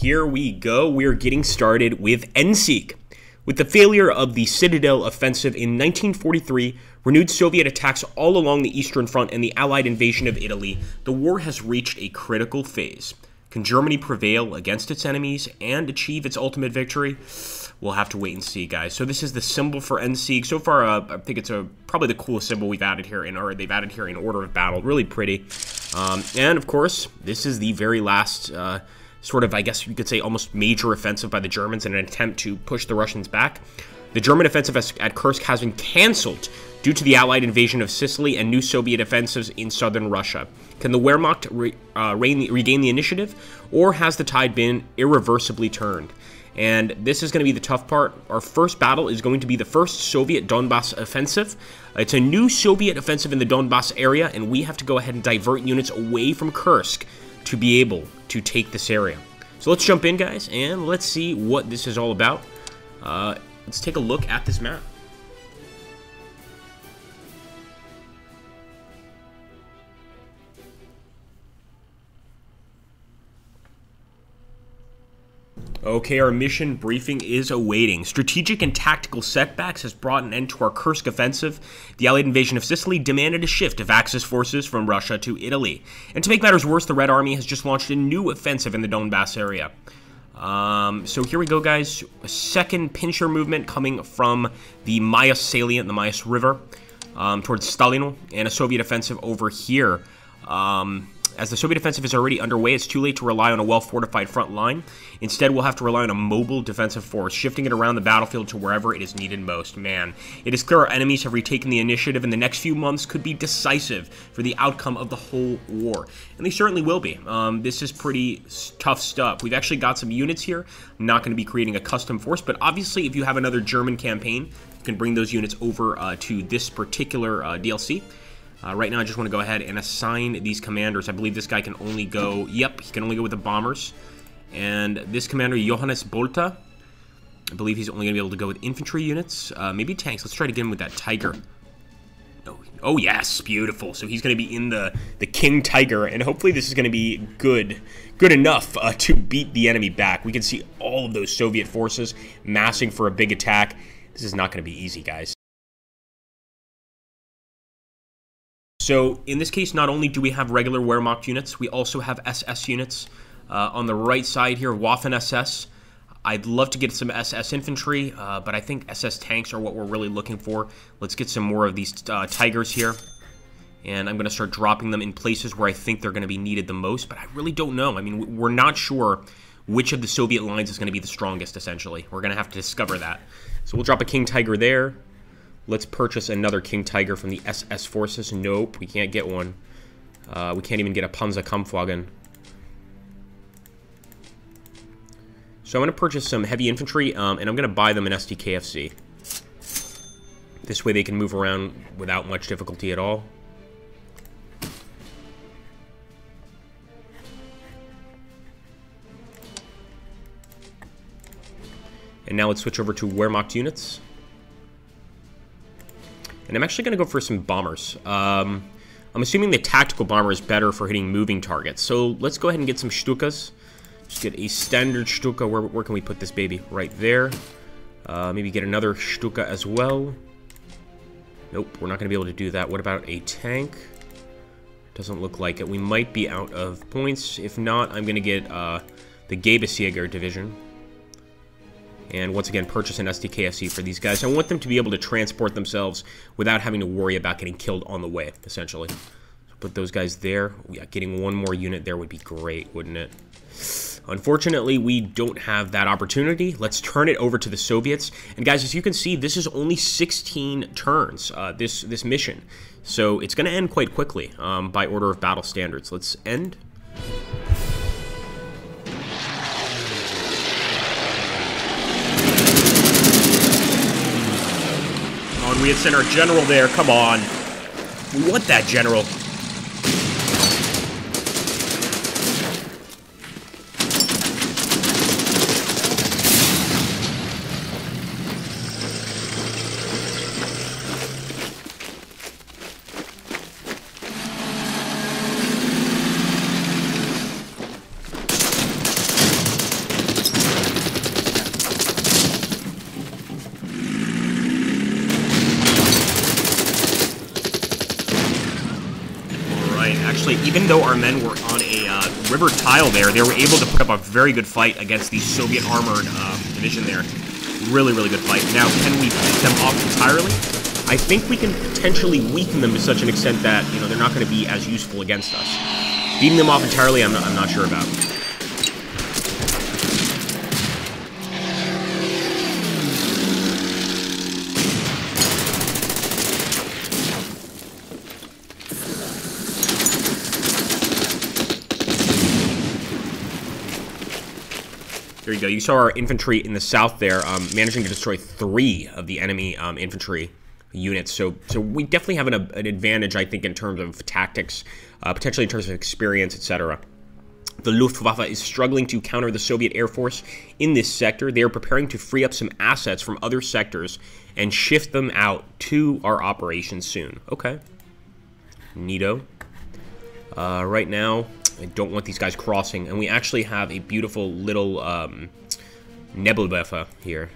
here we go. We're getting started with Endsieg. With the failure of the Citadel offensive in 1943, renewed Soviet attacks all along the Eastern Front, and the Allied invasion of Italy, the war has reached a critical phase. Can Germany prevail against its enemies and achieve its ultimate victory? We'll have to wait and see, guys. So this is the symbol for Endsieg. So far, I think it's probably the coolest symbol we've added here, they've added here in order of battle. Really pretty. And of course, this is the very last sort of, I guess you could say, almost major offensive by the Germans in an attempt to push the Russians back. The German offensive at Kursk has been cancelled due to the Allied invasion of Sicily and new Soviet offensives in southern Russia. Can the Wehrmacht regain the initiative, or has the tide been irreversibly turned? And this is going to be the tough part. Our first battle is going to be the first Soviet Donbass offensive. It's a new Soviet offensive in the Donbass area, and we have to go ahead and divert units away from Kursk to be able to take this area. So let's jump in, guys, and let's see what this is all about. Let's take a look at this map. Okay, our mission briefing is awaiting. Strategic and tactical setbacks has brought an end to our Kursk offensive. The Allied invasion of Sicily demanded a shift of Axis forces from Russia to Italy. And to make matters worse, the Red Army has just launched a new offensive in the Donbass area. So here we go, guys. A second pincher movement coming from the Mayas salient, the Mayas River, towards Stalino, and a Soviet offensive over here. As the Soviet offensive is already underway, it's too late to rely on a well-fortified front line. Instead, we'll have to rely on a mobile defensive force, shifting it around the battlefield to wherever it is needed most. Man, it is clear our enemies have retaken the initiative, and the next few months could be decisive for the outcome of the whole war. And they certainly will be. This is pretty tough stuff. we've actually got some units here. I'm not going to be creating a custom force, but obviously if you have another German campaign, you can bring those units over to this particular DLC. Right now, I just want to go ahead and assign these commanders. I believe this guy can only go... Yep, he can only go with the bombers. And this commander, Johannes Bolta, I believe he's only going to be able to go with infantry units. Maybe tanks. Let's try to get him with that Tiger. Oh, yes. Beautiful. So he's going to be in the King Tiger. And hopefully this is going to be good enough to beat the enemy back. We can see all of those Soviet forces massing for a big attack. This is not going to be easy, guys. So, in this case, not only do we have regular Wehrmacht units, we also have SS units. On the right side here, Waffen-SS. I'd love to get some SS infantry, but I think SS tanks are what we're really looking for. Let's get some more of these Tigers here. And I'm going to start dropping them in places where I think they're going to be needed the most, but I really don't know. I mean, we're not sure which of the Soviet lines is going to be the strongest, essentially. We're going to have to discover that. So we'll drop a King Tiger there. Let's purchase another King Tiger from the SS forces. Nope, we can't get one. We can't even get a Panzerkampfwagen. So I'm going to purchase some heavy infantry, and I'm going to buy them an STKFC. This way they can move around without much difficulty at all. And now let's switch over to Wehrmacht units. And I'm actually going to go for some bombers. I'm assuming the tactical bomber is better for hitting moving targets. So let's go ahead and get some Stukas. Just get a standard Stuka. Where can we put this baby? Right there. Maybe get another Stuka as well. Nope, we're not going to be able to do that. What about a tank? Doesn't look like it. We might be out of points. If not, I'm going to get the Gebesjäger division. And once again, purchase an STKFC for these guys. I want them to be able to transport themselves without having to worry about getting killed on the way, essentially. So put those guys there. Yeah, getting one more unit there would be great, wouldn't it? Unfortunately, we don't have that opportunity. Let's turn it over to the Soviets. And guys, as you can see, this is only 16 turns, this mission. So it's going to end quite quickly by order of battle standards. Let's end. We had sent our general there. Come on. We want that general. actually, even though our men were on a river tile there, they were able to put up a very good fight against the Soviet armored division there. Really, really good fight. Now, can we beat them off entirely? I think we can potentially weaken them to such an extent that, you know, they're not going to be as useful against us. Beating them off entirely, I'm not sure about. There you go. You saw our infantry in the south there, managing to destroy 3 of the enemy infantry units. So we definitely have an advantage, I think, in terms of tactics, potentially in terms of experience, etc. The Luftwaffe is struggling to counter the Soviet Air Force in this sector. They are preparing to free up some assets from other sectors and shift them out to our operations soon. Okay. Neato. Right now, I don't want these guys crossing, and we actually have a beautiful little Nebelwerfer here.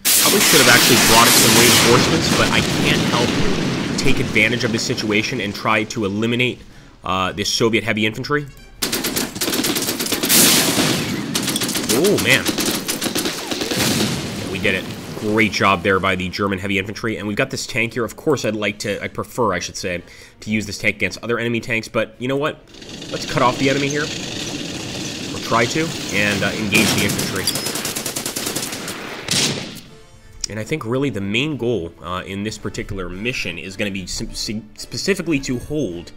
Probably should have actually brought some reinforcements, but I can't help take advantage of this situation and try to eliminate this Soviet heavy infantry. Oh, man. We did it. Great job there by the German heavy infantry. And we've got this tank here. Of course, I prefer, I should say, to use this tank against other enemy tanks. But you know what? Let's cut off the enemy here. Or try to. And engage the infantry. And I think really the main goal in this particular mission is going to be specifically to hold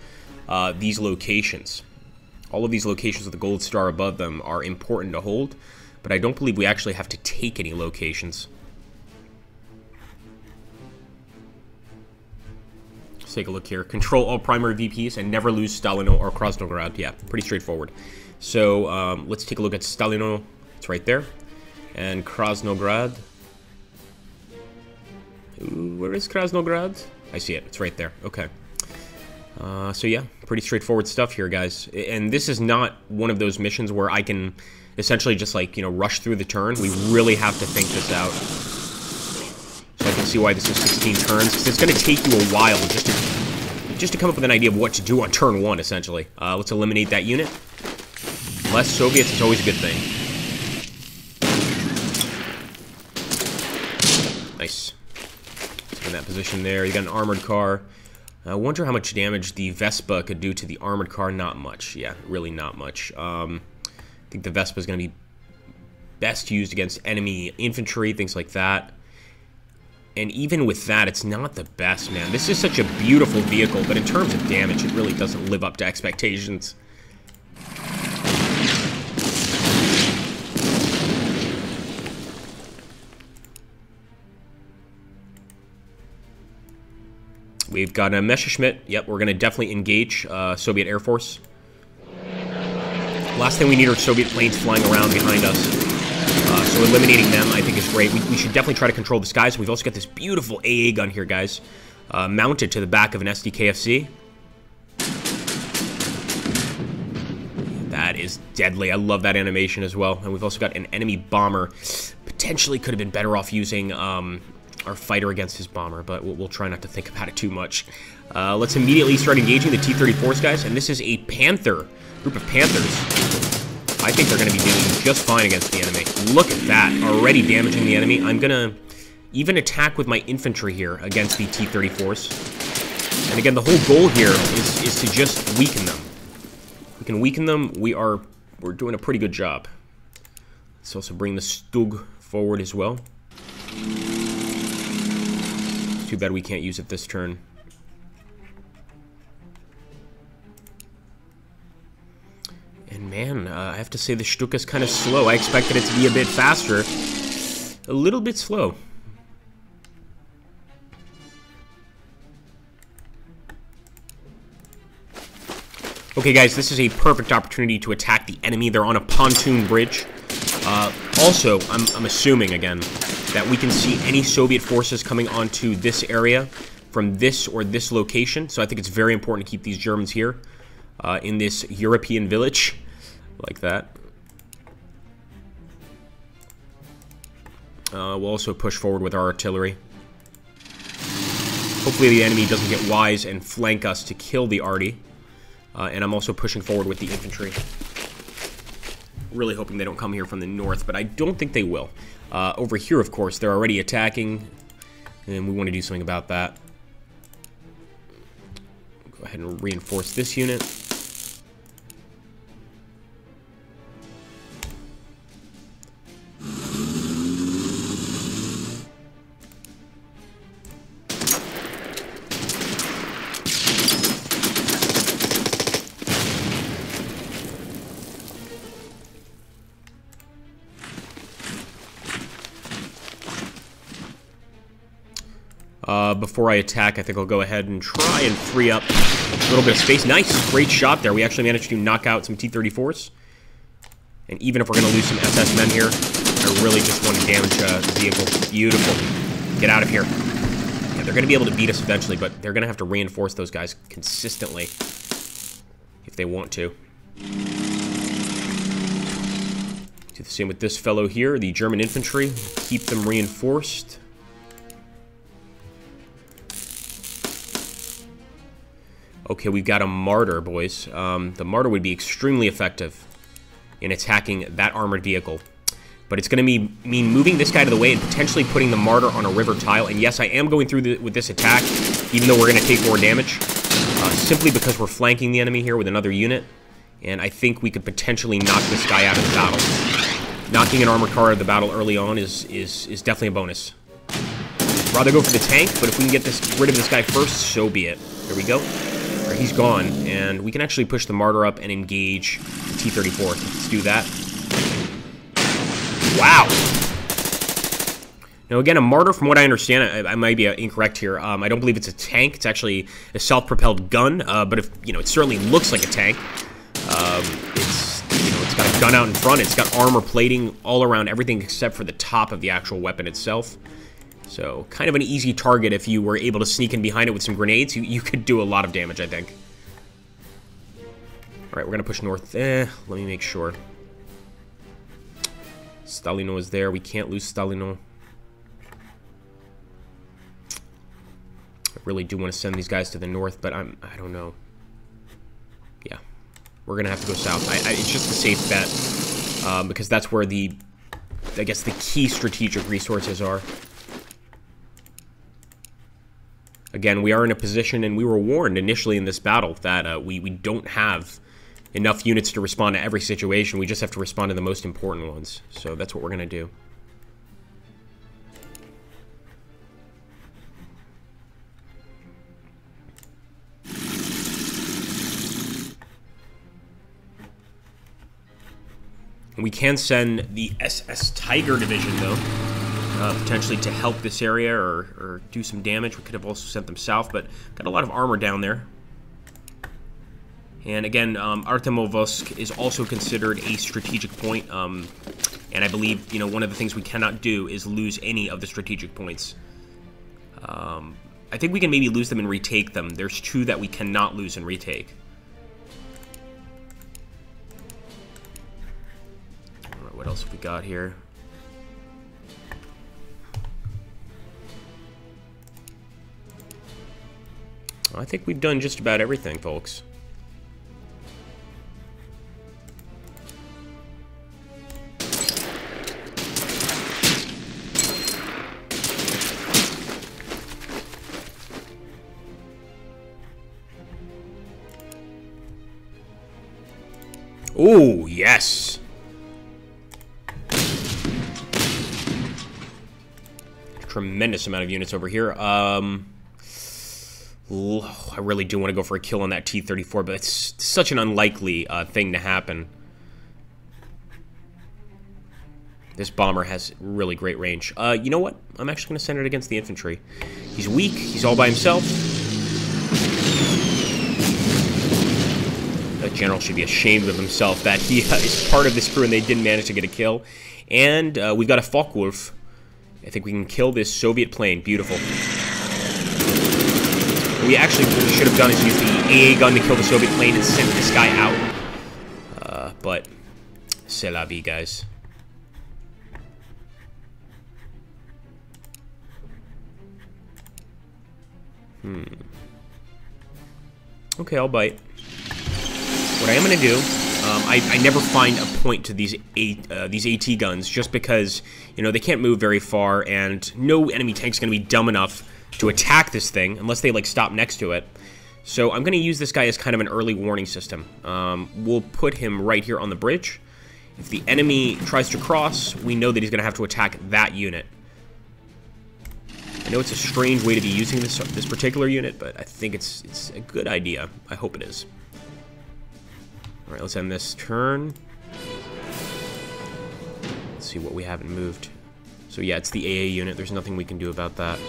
these locations. All of these locations with the gold star above them are important to hold, but I don't believe we actually have to take any locations. Let's take a look here. Control all primary VPs and never lose Stalino or Krasnograd. Yeah, pretty straightforward. So let's take a look at Stalino. It's right there. And Krasnograd. Ooh, where is Krasnograd? I see it. It's right there. Okay. So yeah, pretty straightforward stuff here, guys. And this is not one of those missions where I can essentially just, like, you know, rush through the turn. We really have to think this out. So I can see why this is 16 turns, because it's going to take you a while just to come up with an idea of what to do on turn 1, essentially. Let's eliminate that unit. Less Soviets is always a good thing. Nice. Let's in that position there. You got an armored car. I wonder how much damage the Vespa could do to the armored car. Not much. Yeah, really not much. I think the Vespa is going to be best used against enemy infantry, things like that. And even with that, it's not the best, man. This is such a beautiful vehicle, but in terms of damage, it really doesn't live up to expectations. We've got a Messerschmitt. Yep, we're going to definitely engage Soviet Air Force. Last thing we need are Soviet planes flying around behind us. So eliminating them, I think, is great. We should definitely try to control the skies. We've also got this beautiful AA gun here, guys, mounted to the back of an SDKFC. That is deadly. I love that animation as well. And we've also got an enemy bomber. Potentially could have been better off using our fighter against his bomber, but we'll try not to think about it too much. Let's immediately start engaging the T-34s, guys. And this is a Panther, group of Panthers. I think they're going to be doing just fine against the enemy. Look at that, already damaging the enemy. I'm going to even attack with my infantry here against the T-34s. And again, the whole goal here is to just weaken them. If we can weaken them, we're doing a pretty good job. Let's also bring the Stug forward as well. Too bad we can't use it this turn. And man, I have to say the Stuka is kind of slow. I expected it to be a bit faster. A little bit slow. Okay, guys, this is a perfect opportunity to attack the enemy. They're on a pontoon bridge. Also, I'm assuming, again, that we can see any Soviet forces coming onto this area from this or this location. So I think it's very important to keep these Germans here in this European village, like that. We'll also push forward with our artillery. Hopefully the enemy doesn't get wise and flank us to kill the arty. And I'm also pushing forward with the infantry. Really hoping they don't come here from the north, but I don't think they will. Over here, of course, they're already attacking, and we want to do something about that. Go ahead and reinforce this unit. Before I attack, I think I'll go ahead and try and free up a little bit of space. Nice! Great shot there. We actually managed to knock out some T-34s. And even if we're going to lose some SS men here, I really just want to damage the vehicle. Beautiful. Get out of here. Yeah, they're going to be able to beat us eventually, but they're going to have to reinforce those guys consistently if they want to. Do the same with this fellow here, the German infantry. Keep them reinforced. Okay, we've got a Martyr, boys. The Martyr would be extremely effective in attacking that armored vehicle. But it's going to mean moving this guy to the way and potentially putting the Martyr on a river tile. And yes, I am going through with this attack, even though we're going to take more damage. Simply because we're flanking the enemy here with another unit. And I think we could potentially knock this guy out of the battle. Knocking an armored car out of the battle early on is definitely a bonus. Rather go for the tank, but if we can get rid of this guy first, so be it. There we go. He's gone, and we can actually push the Martyr up and engage the T-34. Let's do that. Wow! Now, again, a Martyr, from what I understand, I might be incorrect here. I don't believe it's a tank. It's actually a self-propelled gun, but if it certainly looks like a tank. It's got a gun out in front. It's got armor plating all around everything except for the top of the actual weapon itself. So, kind of an easy target if you were able to sneak in behind it with some grenades. You could do a lot of damage, I think. Alright, we're going to push north. Let me make sure. Stalino is there. We can't lose Stalino. I really do want to send these guys to the north, but I don't know. Yeah. We're going to have to go south. It's just a safe bet. Because that's where I guess the key strategic resources are. Again, we are in a position, and we were warned initially in this battle that we don't have enough units to respond to every situation. We just have to respond to the most important ones. So that's what we're going to do. And we can send the SS Tiger Division, though. Potentially to help this area or do some damage. We could have also sent them south, but got a lot of armor down there. And again, Artemovsk is also considered a strategic point, and I believe one of the things we cannot do is lose any of the strategic points. I think we can maybe lose them and retake them. There's two that we cannot lose and retake. All right, what else have we got here? I think we've done just about everything, folks. Oh, yes! Tremendous amount of units over here. I really do want to go for a kill on that T-34, but it's such an unlikely thing to happen. This bomber has really great range. You know what? I'm actually going to send it against the infantry. He's weak. He's all by himself. That general should be ashamed of himself that he is part of this crew and they didn't manage to get a kill. And we've got a Focke-Wulf. I think we can kill this Soviet plane. Beautiful. What we actually should have done is use the AA gun to kill the Soviet plane and send this guy out. But c'est la vie, guys. Okay, I'll bite. what I am going to do, I never find a point to these AT guns just because, you know, they can't move very far, and no enemy tank's going to be dumb enough to attack this thing unless they, like, stop next to it. So I'm going to use this guy as kind of an early warning system. We'll put him right here on the bridge. If the enemy tries to cross, we know that he's going to have to attack that unit. I know it's a strange way to be using this particular unit, but I think it's a good idea. I hope it is. All right, let's end this turn. Let's see what we haven't moved. So yeah, it's the AA unit. There's nothing we can do about that.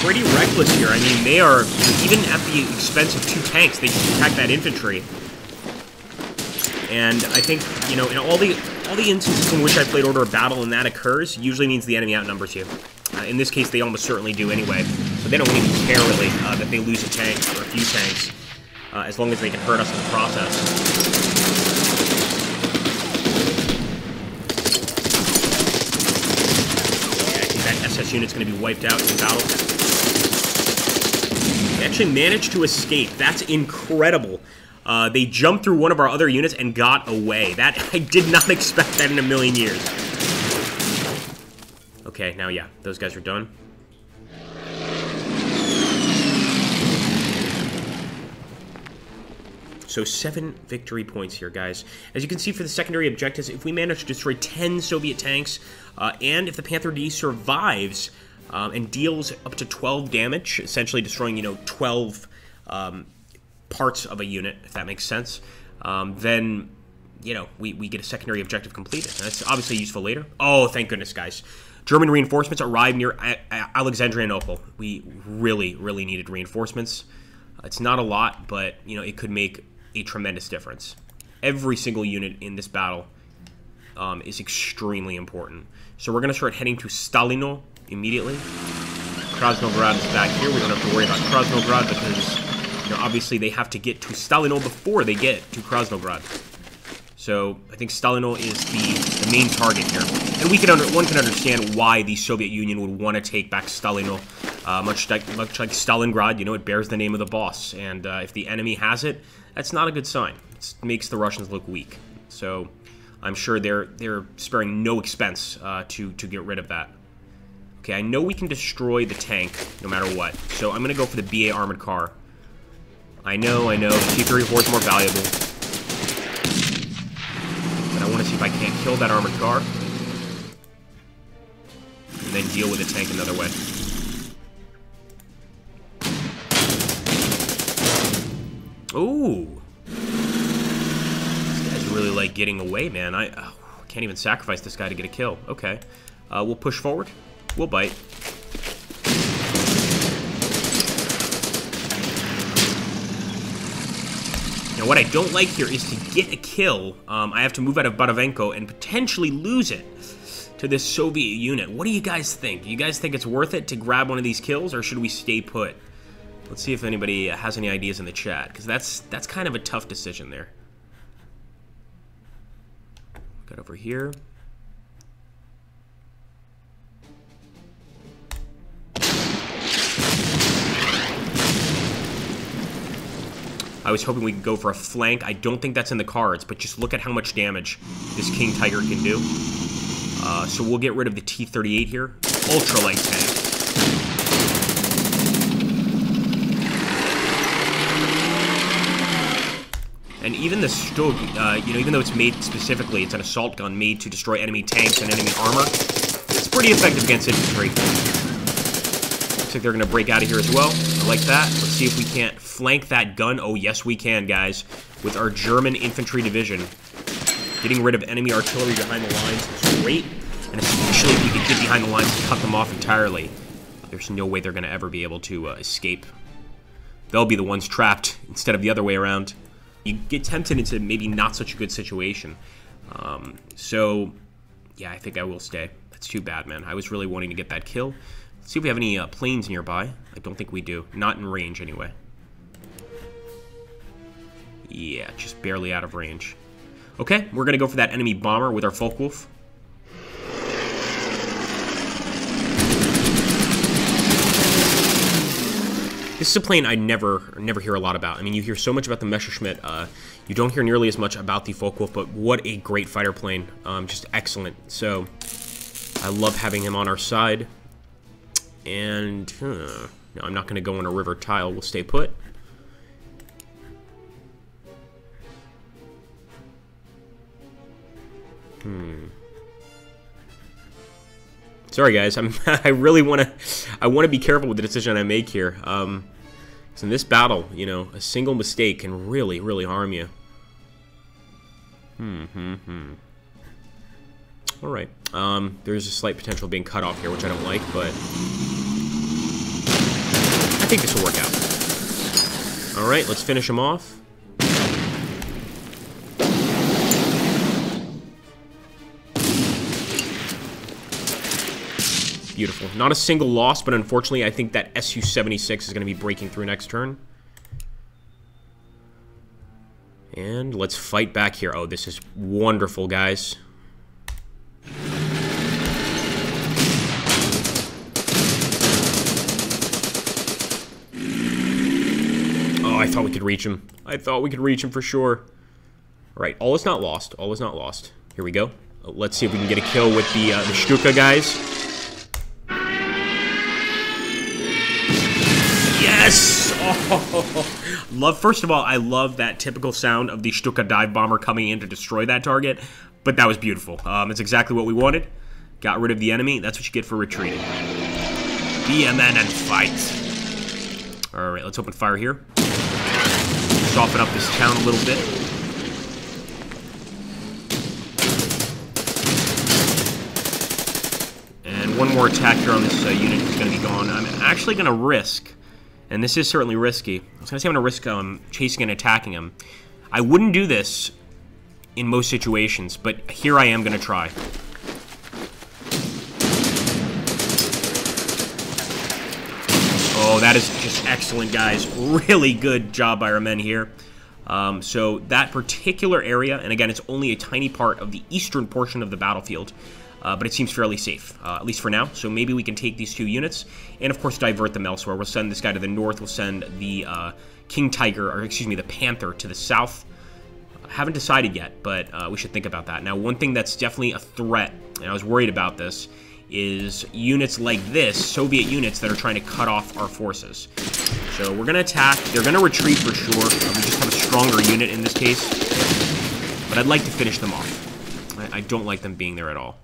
Pretty reckless here. I mean, they are, even at the expense of 2 tanks, they just attack that infantry. And I think, you know, in all the instances in which I played Order of Battle and that occurs, usually means the enemy outnumbers you. In this case, they almost certainly do anyway. But they don't even care, really, that they lose a tank or a few tanks, as long as they can hurt us in the process. SS unit's going to be wiped out in battle. They actually managed to escape. That's incredible. They jumped through one of our other units and got away. That, I did not expect that in a million years. Okay, now yeah, those guys are done. So 7 victory points here, guys. As you can see, for the secondary objectives, if we manage to destroy 10 Soviet tanks, and if the Panther D survives and deals up to 12 damage, essentially destroying, you know, 12 parts of a unit, if that makes sense, then, you know, we get a secondary objective completed. And that's obviously useful later. Oh, thank goodness, guys. German reinforcements arrived near Alexandrianople. We really, really needed reinforcements. It's not a lot, but, you know, it could make a tremendous difference. Every single unit in this battle is extremely important. So we're going to start heading to Stalino immediately. Krasnograd is back here. We don't have to worry about Krasnograd because, you know, obviously they have to get to Stalino before they get to Krasnograd. So I think Stalino is the main target here. And one can understand why the Soviet Union would want to take back Stalino. Much like Stalingrad, you know, it bears the name of the boss. And if the enemy has it, that's not a good sign. It makes the Russians look weak. So I'm sure they're sparing no expense to get rid of that. Okay, I know we can destroy the tank no matter what. So I'm going to go for the BA armored car. I know, the T-34 is more valuable. But I want to see if I can't kill that armored car. And then deal with the tank another way. Ooh. These guys really like getting away, man. I can't even sacrifice this guy to get a kill. Okay. We'll push forward. We'll bite. Now, what I don't like here is to get a kill, I have to move out of Baravenko and potentially lose it to this Soviet unit. What do you guys think? Do you guys think it's worth it to grab one of these kills, or should we stay put? Let's see if anybody has any ideas in the chat, because that's kind of a tough decision there. Got over here. I was hoping we could go for a flank. I don't think that's in the cards, but just look at how much damage this King Tiger can do. So we'll get rid of the T-38 here. Ultralight tank. And even the Stug, you know, even though it's made specifically, it's an assault gun made to destroy enemy tanks and enemy armor. It's pretty effective against infantry. Looks like they're going to break out of here as well. I like that. Let's see if we can't flank that gun. Oh, yes, we can, guys. with our German infantry division. Getting rid of enemy artillery behind the lines is great, and especially if we could get behind the lines and cut them off entirely. There's no way they're going to ever be able to escape. They'll be the ones trapped instead of the other way around. You get tempted into maybe not such a good situation. So, yeah, I think I will stay. That's too bad, man. I was really wanting to get that kill. Let's see if we have any planes nearby. I don't think we do. Not in range, anyway. Yeah, just barely out of range. Okay, we're going to go for that enemy bomber with our Focke-Wulf. This is a plane I never hear a lot about. I mean, you hear so much about the Messerschmitt. You don't hear nearly as much about the Focke-Wulf, but what a great fighter plane. Just excellent. So, I love having him on our side. And, no, I'm not going to go on a river tile. We'll stay put. Sorry, guys. I really want to be careful with the decision I make here. So in this battle, you know, a single mistake can really, really harm you. All right. There's a slight potential of being cut off here, which I don't like, but I think this will work out. All right, let's finish him off. Beautiful. Not a single loss, but unfortunately, I think that Su-76 is going to be breaking through next turn. And let's fight back here. Oh, this is wonderful, guys. Oh, I thought we could reach him. I thought we could reach him for sure. All right, all is not lost. All is not lost. Here we go. Let's see if we can get a kill with the Stuka guys. Yes! Oh, first of all, I love that typical sound of the Stuka dive bomber coming in to destroy that target, but that was beautiful. It's exactly what we wanted. Got rid of the enemy. That's what you get for retreating. Be a man and fight. All right, let's open fire here. Soften up this town a little bit. And one more attack here on this unit is going to be gone. I'm actually going to risk... And this is certainly risky. I was going to say I'm going to risk chasing and attacking him. I wouldn't do this in most situations, but here I am going to try. Oh, that is just excellent, guys. Really good job by our men here. So that particular area, and again, it's only a tiny part of the eastern portion of the battlefield, but it seems fairly safe, at least for now. So maybe we can take these two units and, of course, divert them elsewhere. We'll send this guy to the north. We'll send the King Tiger, or excuse me, the Panther to the south. Haven't decided yet, but we should think about that. Now, one thing that's definitely a threat, and I was worried about this, is units like this, Soviet units that are trying to cut off our forces. So we're going to attack. They're going to retreat for sure. We just have a stronger unit in this case. But I'd like to finish them off. I don't like them being there at all.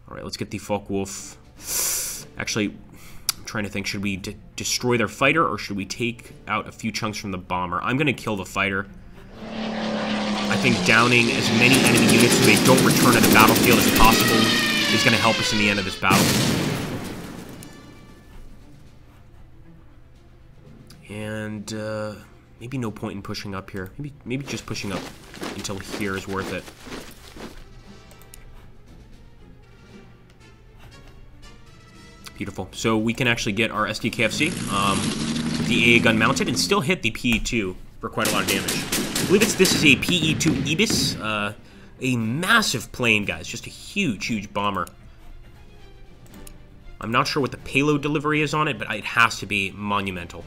All right, let's get the Focke-Wulf. Actually, I'm trying to think, should we destroy their fighter, or should we take out a few chunks from the bomber? I'm going to kill the fighter. I think downing as many enemy units so they don't return to the battlefield as possible is going to help us in the end of this battle. And maybe no point in pushing up here. Maybe just pushing up until here is worth it. Beautiful. So we can actually get our SDKFC with the AA gun mounted and still hit the PE-2 for quite a lot of damage. I believe this is a PE-2 Ibis, a massive plane, guys, just a huge, huge bomber. I'm not sure what the payload delivery is on it, but it has to be monumental.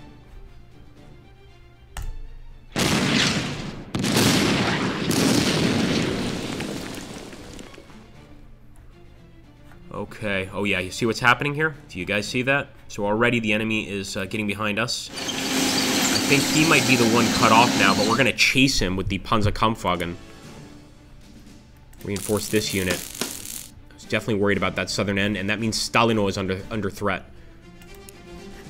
Okay. Oh, yeah. You see what's happening here? Do you guys see that? So already the enemy is getting behind us. I think he might be the one cut off now, but we're going to chase him with the Panzerkampfwagen. Reinforce this unit. I was definitely worried about that southern end, and that means Stalino is under threat.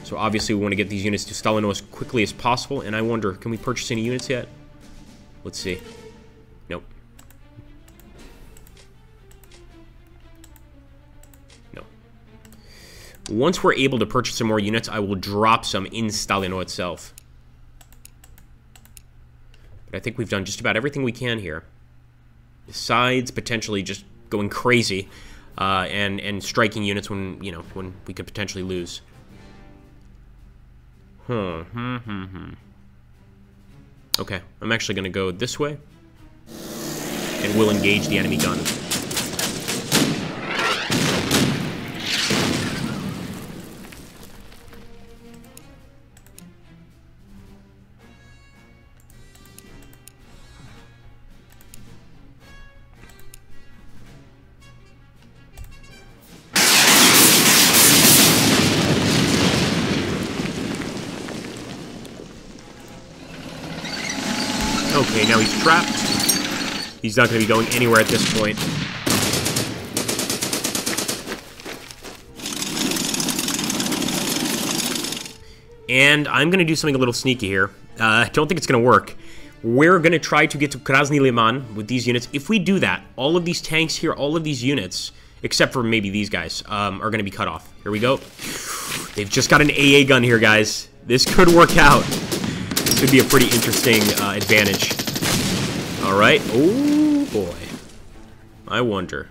So obviously we want to get these units to Stalino as quickly as possible, and I wonder, can we purchase any units yet? Let's see. Nope. No. Once we're able to purchase some more units, I will drop some in Stalino itself. But I think we've done just about everything we can here. Besides potentially just going crazy and striking units when, you know, when we could potentially lose. Okay, I'm actually going to go this way. And we'll engage the enemy gun. Okay, now he's trapped. He's not going to be going anywhere at this point. And I'm going to do something a little sneaky here. I don't think it's going to work. We're going to try to get to Krasny Liman with these units. If we do that, all of these tanks here, all of these units, except for maybe these guys, are going to be cut off. Here we go. They've just got an AA gun here, guys. This could work out. This could be a pretty interesting advantage. All right. Oh, boy. I wonder.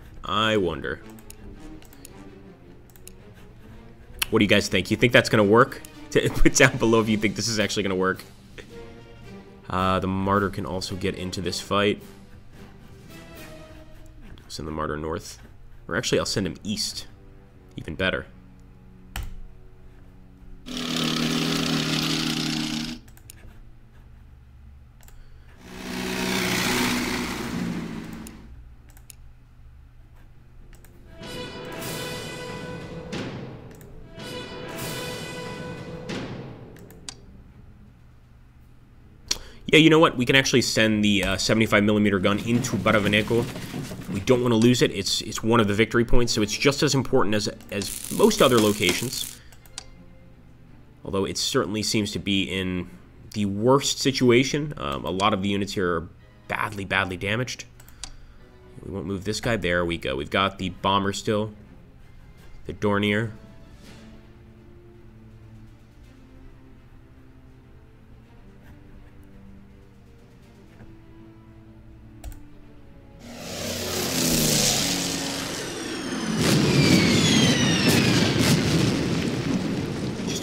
What do you guys think? You think that's going to work? Put down below if you think this is actually going to work. The Martyr can also get into this fight. Send the Martyr north. Or actually, I'll send him east. Even better. Yeah, you know what? We can actually send the 75mm gun into Baraveneco. We don't want to lose it. It's one of the victory points, so it's just as important as most other locations. Although it certainly seems to be in the worst situation. A lot of the units here are badly, badly damaged. We won't move this guy. There we go. We've got the bomber still. The Dornier.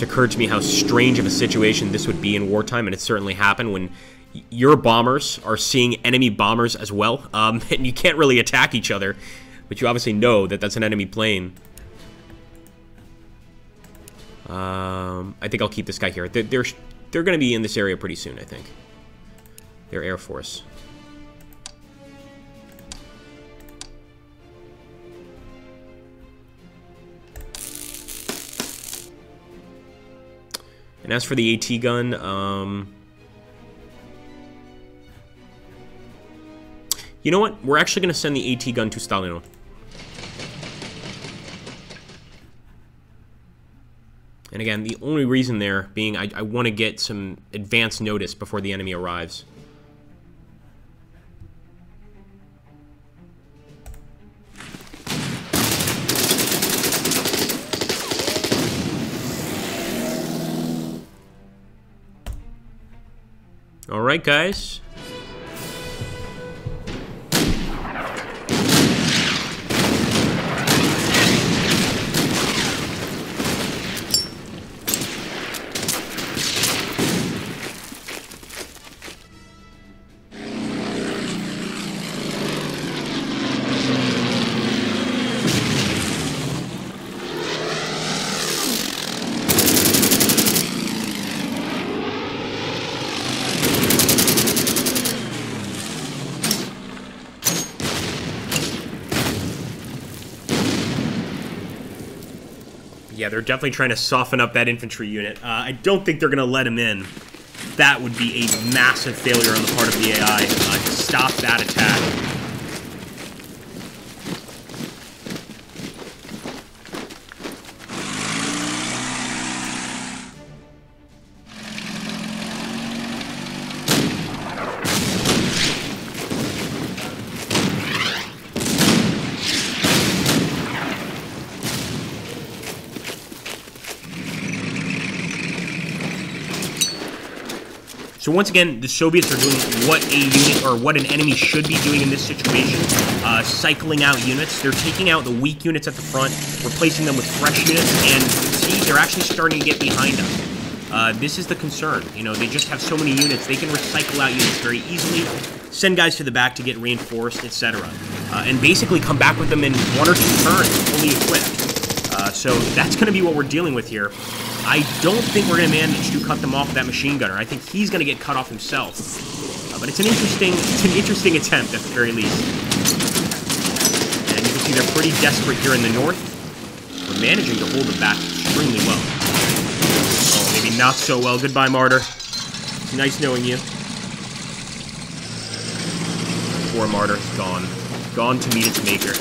Occurred to me how strange of a situation this would be in wartime, and it certainly happened when your bombers are seeing enemy bombers as well, and you can't really attack each other, but you obviously know that that's an enemy plane. I think I'll keep this guy here. They're going to be in this area pretty soon, I think. They're Air Force. And as for the AT gun, you know what? We're actually going to send the AT gun to Stalino. And again, the only reason there being I want to get some advance notice before the enemy arrives. All right, guys. Yeah, they're definitely trying to soften up that infantry unit. I don't think they're going to let him in. That would be a massive failure on the part of the AI to stop that attack. So once again, the Soviets are doing what a unit or what an enemy should be doing in this situation, cycling out units. They're taking out the weak units at the front, replacing them with fresh units, and see, they're actually starting to get behind us. This is the concern. You know, they just have so many units, they can recycle out units very easily, send guys to the back to get reinforced, etc. And basically come back with them in 1 or 2 turns, fully equipped. So that's going to be what we're dealing with here. I don't think we're going to manage to cut them off with that machine gunner. I think he's going to get cut off himself. But it's an interesting attempt at the very least. And you can see they're pretty desperate here in the north. We're managing to hold them back extremely well. Oh, maybe not so well. Goodbye, Martyr. Nice knowing you. Poor Martyr. Gone. Gone to meet its maker.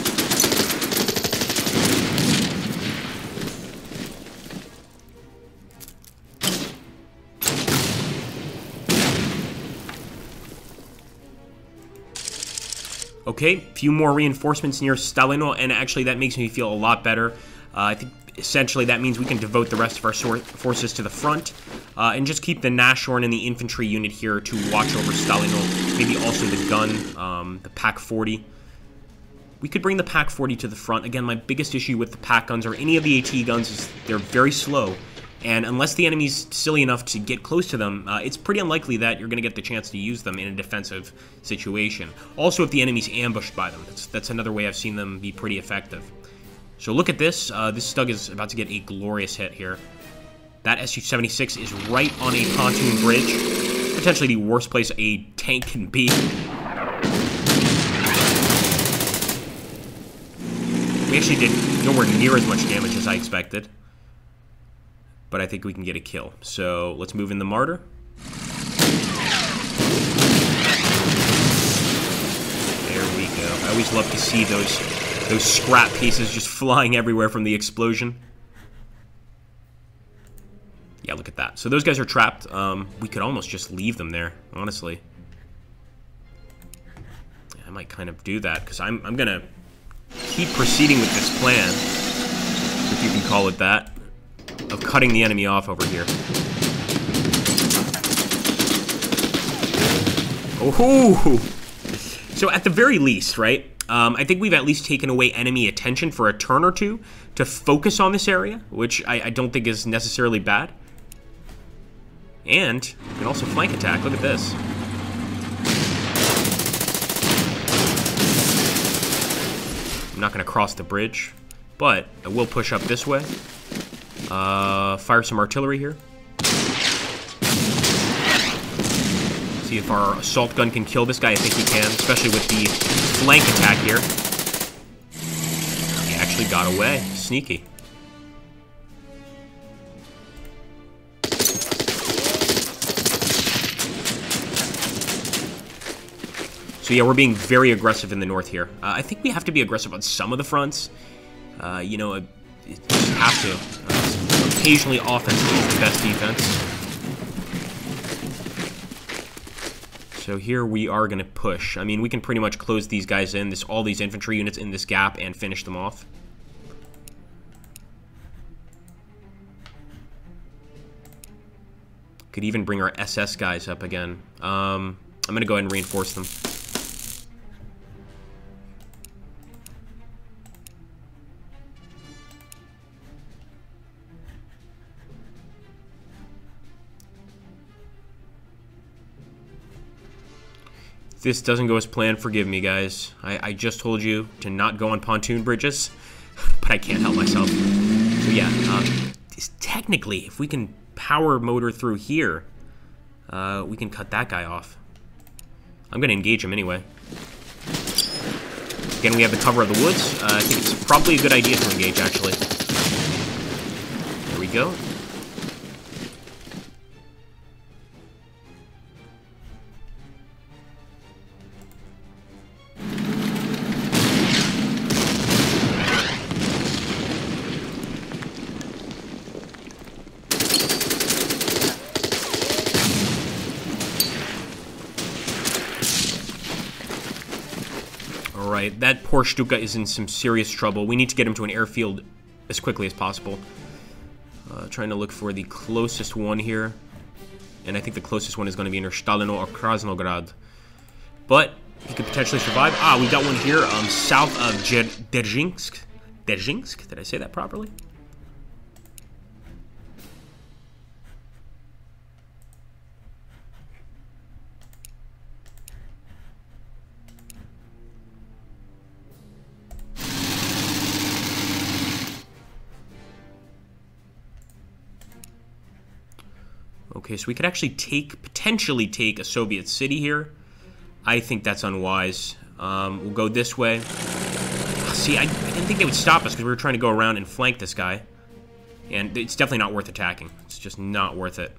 Okay, few more reinforcements near Stalino, and actually that makes me feel a lot better. I think essentially that means we can devote the rest of our forces to the front, and just keep the Nashorn and the infantry unit here to watch over Stalino. Maybe also the gun, the Pak-40. We could bring the Pak-40 to the front. Again, my biggest issue with the Pak guns or any of the AT guns is they're very slow. And unless the enemy's silly enough to get close to them, it's pretty unlikely that you're going to get the chance to use them in a defensive situation. Also, if the enemy's ambushed by them, that's another way I've seen them be pretty effective. So look at this. This Stug is about to get a glorious hit here. That Su-76 is right on a pontoon bridge. Potentially the worst place a tank can be. We actually did nowhere near as much damage as I expected. But I think we can get a kill. So let's move in the Martyr. There we go. I always love to see those scrap pieces just flying everywhere from the explosion. Yeah, look at that. So those guys are trapped. We could almost just leave them there, honestly. I might kind of do that, because I'm going to keep proceeding with this plan, if you can call it that, of cutting the enemy off over here. Oh! So at the very least, right, I think we've at least taken away enemy attention for a turn or two to focus on this area, which I don't think is necessarily bad. And we can also flank attack. Look at this. I'm not going to cross the bridge, but I will push up this way. Fire some artillery here. See if our assault gun can kill this guy. I think he can, especially with the flank attack here. He actually got away. Sneaky. So yeah, we're being very aggressive in the north here. I think we have to be aggressive on some of the fronts. You know, just have to. Occasionally, offense is the best defense. So here we are going to push. I mean, we can pretty much close these guys in, all these infantry units in this gap, and finish them off. Could even bring our SS guys up again. I'm going to go ahead and reinforce them. If this doesn't go as planned, forgive me, guys. I just told you to not go on pontoon bridges, but I can't help myself. So yeah, technically, if we can power motor through here, we can cut that guy off. I'm going to engage him anyway. Again, we have the cover of the woods. I think it's probably a good idea to engage, actually. There we go. Alright, that poor Stuka is in some serious trouble. We need to get him to an airfield as quickly as possible. Trying to look for the closest one here. and I think the closest one is going to be near Stalino or Krasnograd. But he could potentially survive. Ah, we got one here, south of Derzhinsk. Derzhinsk? Did I say that properly? Okay, so we could actually potentially take a Soviet city here. I think that's unwise. We'll go this way. See, I didn't think they would stop us because we were trying to go around and flank this guy. And it's definitely not worth attacking. It's just not worth it.